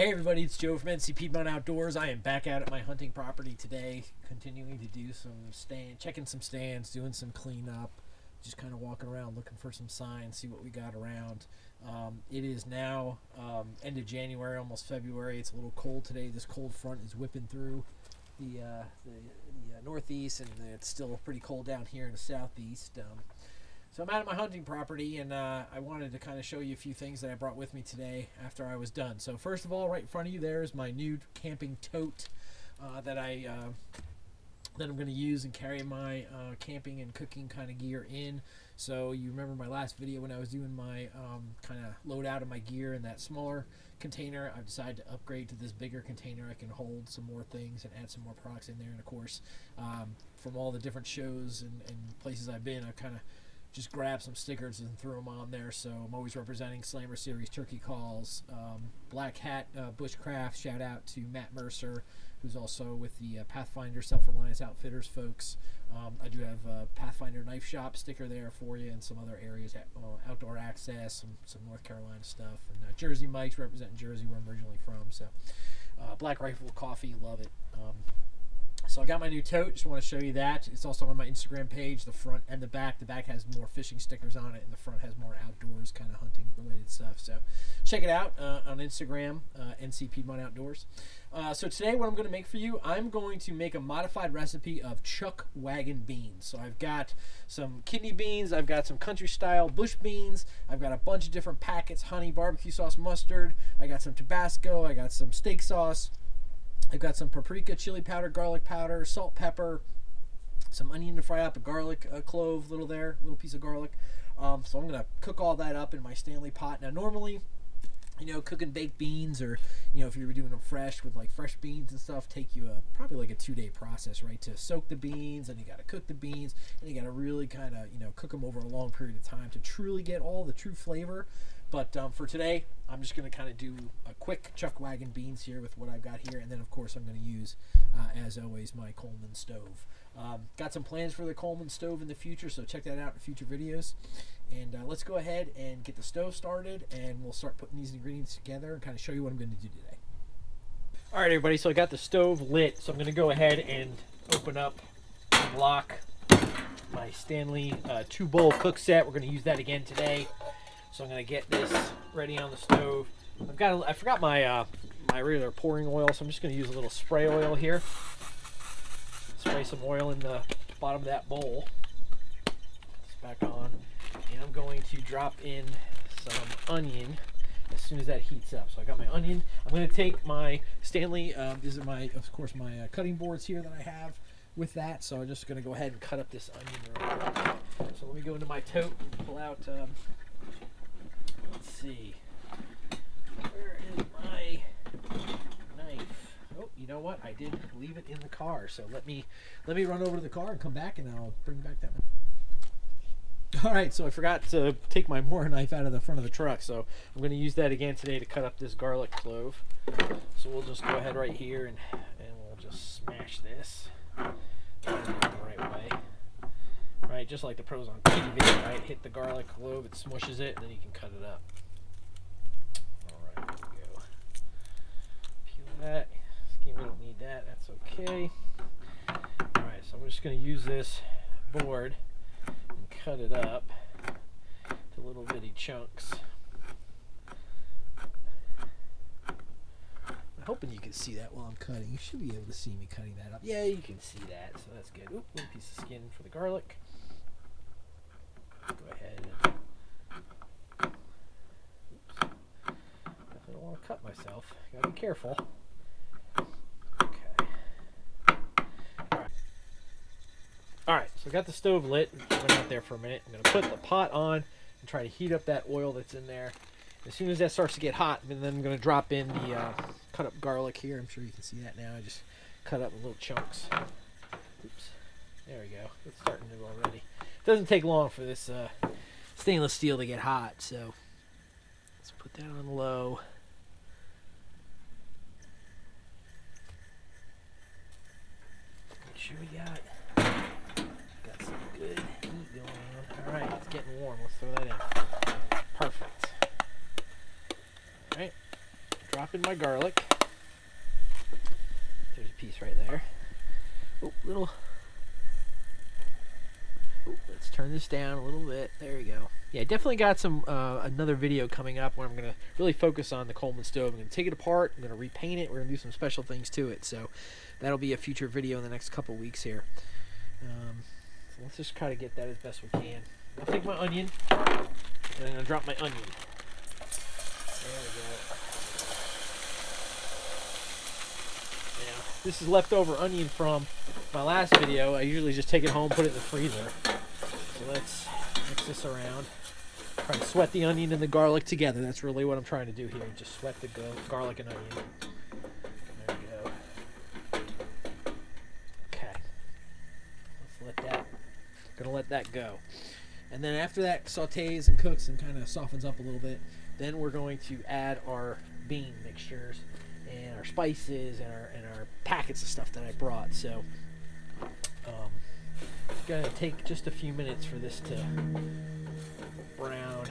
Hey everybody, it's Joe from NC Piedmont Outdoors. I am back out at my hunting property today, continuing to do some checking some stands, doing some cleanup, just kind of walking around looking for some signs, see what we got around. It is now end of January, almost February. It's a little cold today. This cold front is whipping through the northeast, and it's still pretty cold down here in the southeast. So I'm out at my hunting property, and I wanted to kind of show you a few things that I brought with me today after I was done. So first of all, right in front of you there is my new camping tote that I'm going to use and carry my camping and cooking kind of gear in. So you remember my last video when I was doing my kind of load out of my gear in that smaller container. I've decided to upgrade to this bigger container. I can hold some more things and add some more products in there. And of course, from all the different shows and places I've been, I've kind of just grab some stickers and threw them on there. So I'm always representing Slammer Series Turkey Calls, Black Hat Bushcraft. Shout out to Matt Mercer, who's also with the Pathfinder Self-Reliance Outfitters folks. I do have a Pathfinder Knife Shop sticker there for you, and some other areas, outdoor access, some North Carolina stuff, and Jersey Mike's representing Jersey, where I'm originally from. So Black Rifle Coffee, love it. So I got my new tote, just want to show you that. It's also on my Instagram page, the front and the back. The back has more fishing stickers on it, and the front has more outdoors kind of hunting related stuff. So check it out on Instagram, NC Piedmont Outdoors. So today what I'm going to make for you, I'm going to make a modified recipe of chuck wagon beans. So I've got some kidney beans, I've got some country style bush beans, I've got a bunch of different packets, honey, barbecue sauce, mustard, I got some Tabasco, I got some steak sauce, I've got some paprika, chili powder, garlic powder, salt, pepper, some onion to fry up, a garlic, a clove, little piece of garlic. So I'm gonna cook all that up in my Stanley pot. Now normally, cooking baked beans, or if you were doing them fresh with like fresh beans and stuff, take you probably like a 2-day process, right? To soak the beans, and you got to cook the beans, and you got to really kind of cook them over a long period of time to truly get all the true flavor. But for today, I'm just going to kind of do a quick chuck wagon beans here with what I've got here, and then of course I'm going to use, as always, my Coleman stove. Got some plans for the Coleman stove in the future, so check that out in future videos. And let's go ahead and get the stove started, and we'll start putting these ingredients together and kind of show you what I'm going to do today. All right, everybody, so I got the stove lit, so I'm going to go ahead and open up and lock my Stanley 2-bowl cook set. We're going to use that again today. So I'm going to get this ready on the stove. I forgot my my regular pouring oil, so I'm just going to use a little spray oil here. Spray some oil in the bottom of that bowl. It's back on. And I'm going to drop in some onion as soon as that heats up. So I got my onion. I'm going to take my Stanley, these are of course my cutting boards here that I have with that. So I'm just going to go ahead and cut up this onion real quick. So let me go into my tote and pull out, let's see, where is my knife? Oh, you know what? I did leave it in the car. So let me run over to the car and come back, and I'll bring back that one. All right, so I forgot to take my Mora knife out of the front of the truck, so I'm going to use that again today to cut up this garlic clove. So we'll just go ahead right here and we'll just smash this the right way. Right, just like the pros on TV, right? Hit the garlic clove, it smushes it, and then you can cut it up. All right, there we go. Peel that. We don't need that. That's okay. All right, so I'm just going to use this board and cut it up to little bitty chunks. I'm hoping you can see that while I'm cutting. You should be able to see me cutting that up. Yeah, you can see that, so that's good. Oop, one piece of skin for the garlic. Go ahead and, oops, definitely don't want to cut myself. Gotta be careful. Okay. All right, so I got the stove lit. Went out there for a minute. I'm gonna put the pot on and try to heat up that oil that's in there. As soon as that starts to get hot, and then I'm gonna drop in the cut up garlic here. I'm sure you can see that now. I just cut up in little chunks. Oops. There we go. It's starting to already. It doesn't take long for this stainless steel to get hot, so let's put that on low. Make sure we got some good heat going on. All right, it's getting warm. Let's throw that in. Perfect. All right, drop in my my garlic. There's a piece right there. Oh, little. Oh, let's turn this down a little bit. There you go. Yeah, definitely got some another video coming up where I'm going to really focus on the Coleman stove. I'm going to take it apart. I'm going to repaint it. We're going to do some special things to it. So that'll be a future video in the next couple weeks here. So let's just try to get that as best we can. I'll take my onion, and I'm going to drop my onion. There we go. Now, this is leftover onion from my last video. I usually just take it home, put it in the freezer. So let's mix this around. Try to sweat the onion and the garlic together. That's really what I'm trying to do here. Just sweat the garlic and onion. There we go. Okay. Gonna let that go. And then after that sautés and cooks and kind of softens up a little bit, then we're going to add our bean mixtures and our spices and our packets of stuff that I brought. So it's gonna take just a few minutes for this to brown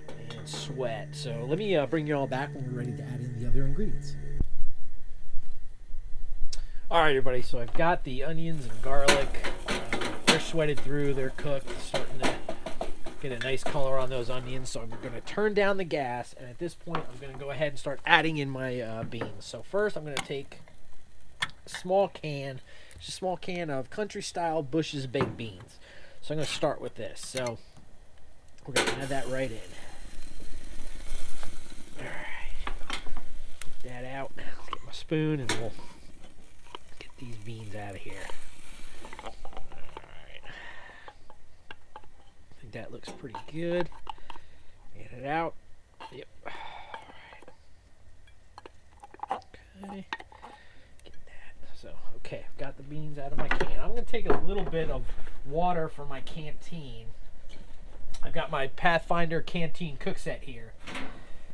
and sweat. So let me bring you all back when we're ready to add in the other ingredients. All right, everybody, so I've got the onions and garlic. They're sweated through, they're cooked, starting to get a nice color on those onions. So I'm going to turn down the gas, and at this point I'm going to go ahead and start adding in my beans. So first I'm going to take a small can, just a small can of country style Bush's baked beans. So I'm going to start with this. So we're going to add that right in. All right, get that out. Get my spoon and we'll get these beans out of here. That looks pretty good. Get it out. Yep. All right. Okay. Get that. So, okay, I've got the beans out of my can. I'm going to take a little bit of water from my canteen. I've got my Pathfinder canteen cook set here.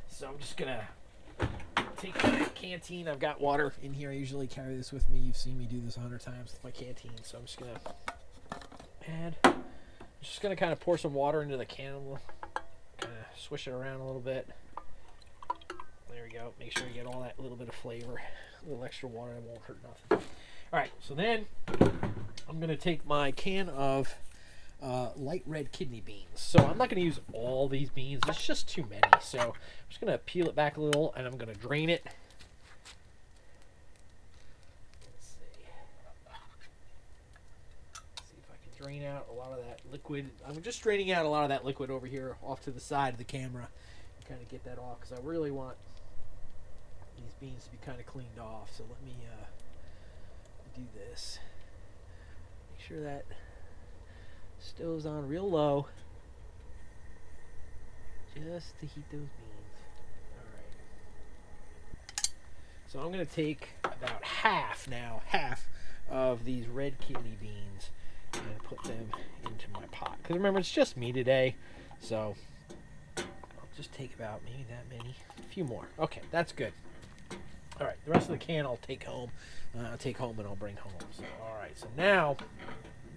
So I'm just going to take my canteen. I've got water in here. I usually carry this with me. You've seen me do this 100 times with my canteen. So I'm just going to add... Just going to kind of pour some water into the can, kind of swish it around a little bit. There we go. Make sure you get all that little bit of flavor. A little extra water, that won't hurt nothing. All right, so then I'm going to take my can of light red kidney beans. So I'm not going to use all these beans. It's just too many. So I'm just going to peel it back a little, and I'm going to drain it. Drain out a lot of that liquid. I'm just draining out a lot of that liquid over here off to the side of the camera. Kind of get that off because I really want these beans to be kind of cleaned off. So let me do this. Make sure that stove's on real low, just to heat those beans. All right. So I'm going to take about half of these red kidney beans and put them into my pot. Because remember, it's just me today, so I'll just take about maybe that many. A few more. Okay, that's good. All right, the rest of the can I'll take home. And I'll bring home. So, all right, so now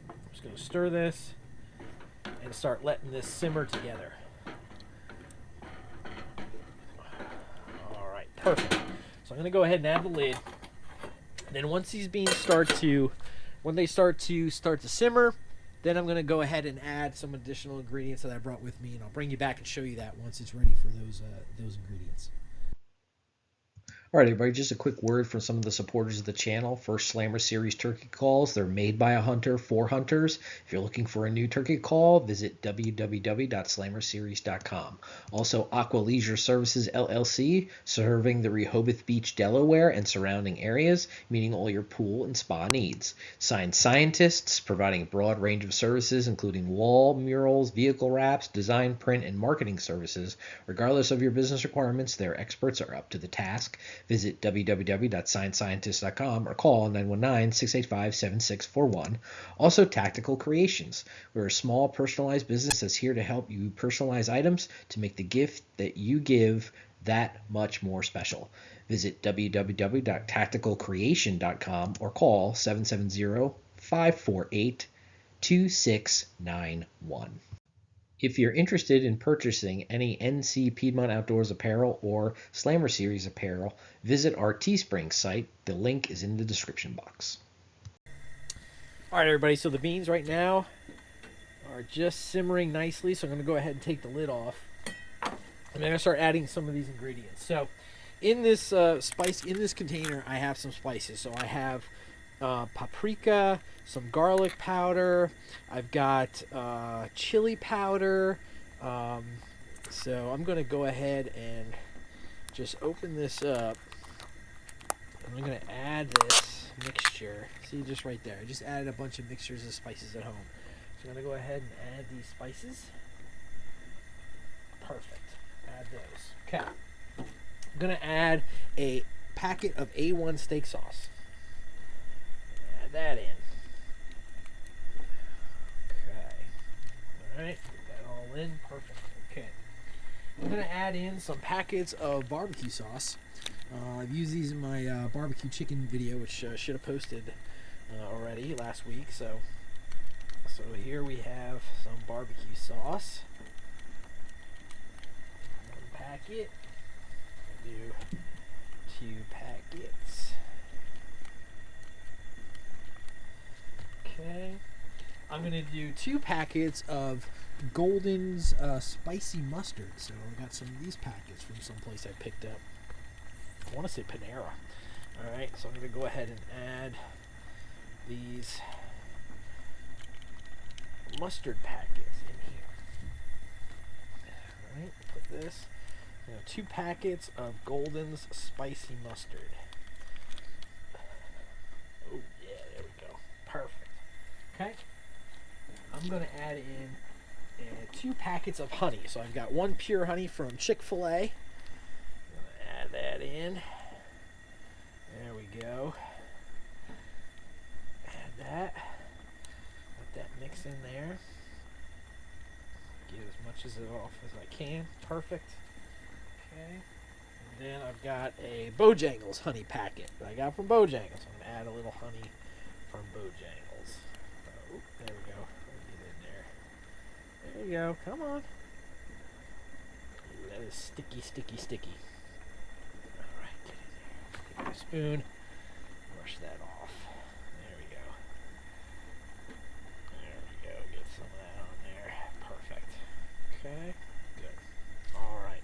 I'm just going to stir this and start letting this simmer together. All right, perfect. So I'm going to go ahead and add the lid. And then once these beans start to simmer, then I'm going to go ahead and add some additional ingredients that I brought with me, and I'll bring you back and show you that once it's ready for those ingredients. All right, everybody, just a quick word from some of the supporters of the channel. First Slammer Series turkey calls. They're made by a hunter for hunters. If you're looking for a new turkey call, visit www.slammerseries.com. Also, Aqua Leisure Services, LLC, serving the Rehoboth Beach, Delaware, and surrounding areas, meeting all your pool and spa needs. Signed Scientists, providing a broad range of services, including wall, murals, vehicle wraps, design, print, and marketing services. Regardless of your business requirements, their experts are up to the task. Visit www.sciendscientist.com or call 919-685-7641. Also, Tactical Creations. We're a small, personalized business that's here to help you personalize items to make the gift that you give that much more special. Visit www.tacticalcreation.com or call 770-548-2691. If you're interested in purchasing any NC Piedmont Outdoors apparel or Slammer Series apparel, visit our Teespring site. The link is in the description box. All right, everybody, so the beans right now are just simmering nicely, so I'm going to go ahead and take the lid off. And then I'm going to start adding some of these ingredients. So in this in this container, I have some spices. So I have paprika, some garlic powder. I've got chili powder. So I'm going to go ahead and just open this up. I'm going to add this mixture. See, just right there. I just added a bunch of mixtures of spices at home. So I'm going to go ahead and add these spices. Perfect. Add those. Okay. I'm going to add a packet of A1 steak sauce. Add that in. Okay. All right. Get that all in. Perfect. Okay. I'm going to add in some packets of barbecue sauce. I've used these in my barbecue chicken video, which should have posted already last week. So here we have some barbecue sauce. One packet. I'll do 2 packets. Okay. I'm going to do 2 packets of Golden's spicy mustard. So I got some of these packets from someplace I picked up. I want to say Panera. Alright, so I'm going to go ahead and add these mustard packets in here. Alright, put this. 2 packets of Golden's spicy mustard. Oh yeah, there we go. Perfect. Okay. I'm going to add in 2 packets of honey. So I've got 1 pure honey from Chick-fil-A. Add that in. There we go. Add that. Let that mix in there. Get as much as it off as I can. Perfect. Okay. And then I've got a Bojangles honey packet that I got from Bojangles. I'm going to add a little honey from Bojangles. Oh, there we go. Get in there. There you go. Come on. Ooh, that is sticky, sticky, sticky. Take a spoon, brush that off. There we go. There we go. Get some of that on there. Perfect. Okay. Good. All right.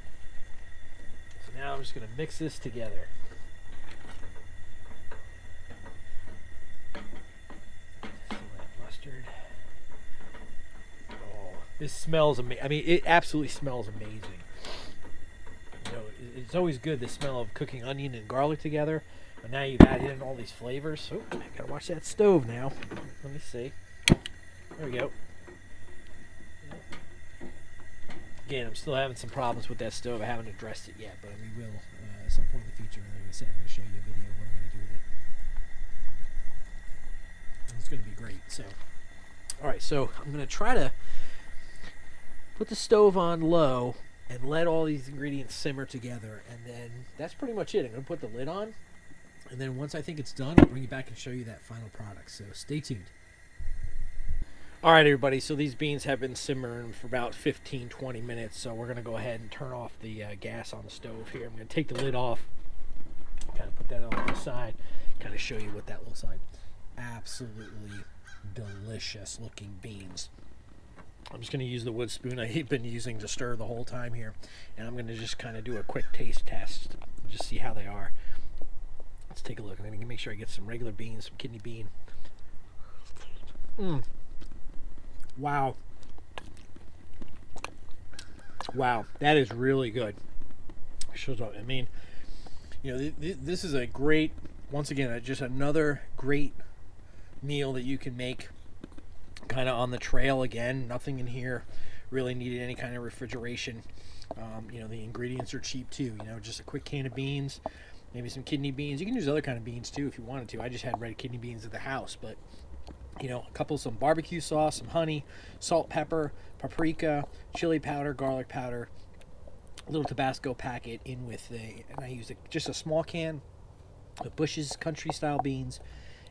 So now I'm just going to mix this together. Some of that mustard. Oh, this smells amazing. I mean, it absolutely smells amazing. It's always good, the smell of cooking onion and garlic together. But now you've added in all these flavors. Oh, I gotta watch that stove now. Let me see. There we go. Again, I'm still having some problems with that stove. I haven't addressed it yet, but we will at some point in the future. Like I said, I'm going to show you a video of what I'm going to do with it. And it's going to be great. So, all right. So I'm going to try to put the stove on low and let all these ingredients simmer together, and then that's pretty much it. I'm going to put the lid on, and then once I think it's done, I'll bring you back and show you that final product. So stay tuned. All right, everybody, so these beans have been simmering for about 15-20 minutes, so we're going to go ahead and turn off the gas on the stove here. I'm going to take the lid off, kind of put that on the side, kind of show you what that looks like. Absolutely delicious looking beans. I'm just going to use the wood spoon I've been using to stir the whole time here. And I'm going to just kind of do a quick taste test. Just see how they are. Let's take a look. I'm going to make sure I get some regular beans, some kidney bean. Wow. Wow. That is really good. I mean, you know, this is a great, once again, just another great meal that you can make kind of on the trail. Again, nothing in here really needed any kind of refrigeration. You know, the ingredients are cheap too. You know, just a quick can of beans, maybe some kidney beans. You can use other kind of beans too if you wanted to. I just had red kidney beans at the house, but you know, some barbecue sauce, some honey, salt, pepper, paprika, chili powder, garlic powder, a little Tabasco packet in with and I used just a small can of Bush's country style beans,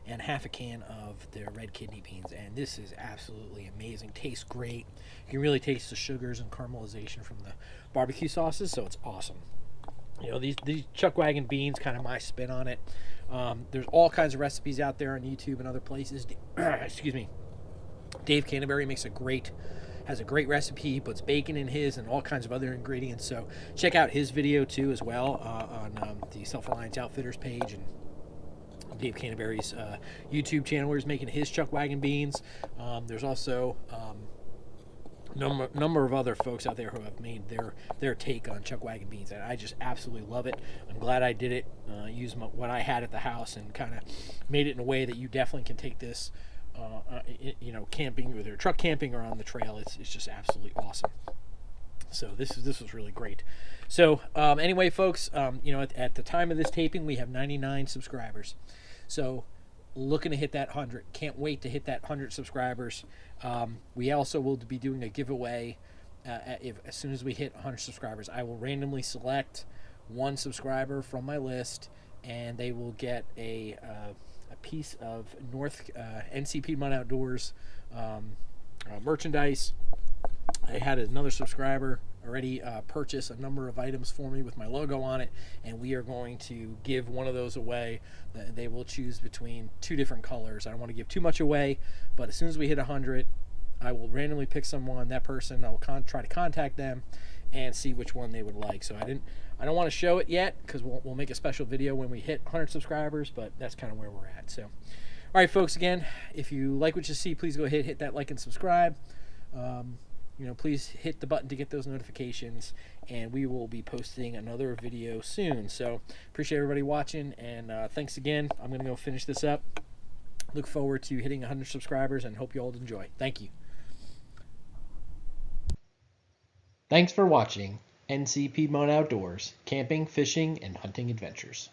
and half a can of their red kidney beans. And this is absolutely amazing. Tastes great. You can really taste the sugars and caramelization from the barbecue sauces, so it's awesome. You know, these Chuck Wagon beans, kind of my spin on it. There's all kinds of recipes out there on YouTube and other places. Excuse me. Dave Canterbury has a great recipe. He puts bacon in his and all kinds of other ingredients. So check out his video too as well on the Self-Reliance Outfitters page, and Dave Canterbury's YouTube channel where he's making his Chuck Wagon beans. There's also number of other folks out there who have made their take on Chuck Wagon beans, and I just absolutely love it. I'm glad I did it. Used what I had at the house and kind of made it in a way that you definitely can take this, you know, camping, whether truck camping or on the trail. It's just absolutely awesome. So this was really great. So anyway, folks, you know, at the time of this taping, we have 99 subscribers. So looking to hit that 100. Can't wait to hit that 100 subscribers. We also will be doing a giveaway. As soon as we hit 100 subscribers, I will randomly select one subscriber from my list, and they will get a piece of NC Piedmont Outdoors merchandise. I had another subscriber already purchase a number of items for me with my logo on it, and we are going to give one of those away. They will choose between 2 different colors. I don't want to give too much away, but as soon as we hit 100, I will randomly pick someone. That person, I will try to contact them and see which one they would like. So I don't want to show it yet, because we'll make a special video when we hit 100 subscribers, but that's kind of where we're at. So, all right, folks, again, if you like what you see, please go ahead, hit that like and subscribe. You know, please hit the button to get those notifications, and we will be posting another video soon. So appreciate everybody watching, and thanks again. I'm going to go finish this up. Look forward to hitting 100 subscribers, and hope you all enjoy. Thank you. Thanks for watching NC Piedmont Outdoors, camping, fishing, and hunting adventures.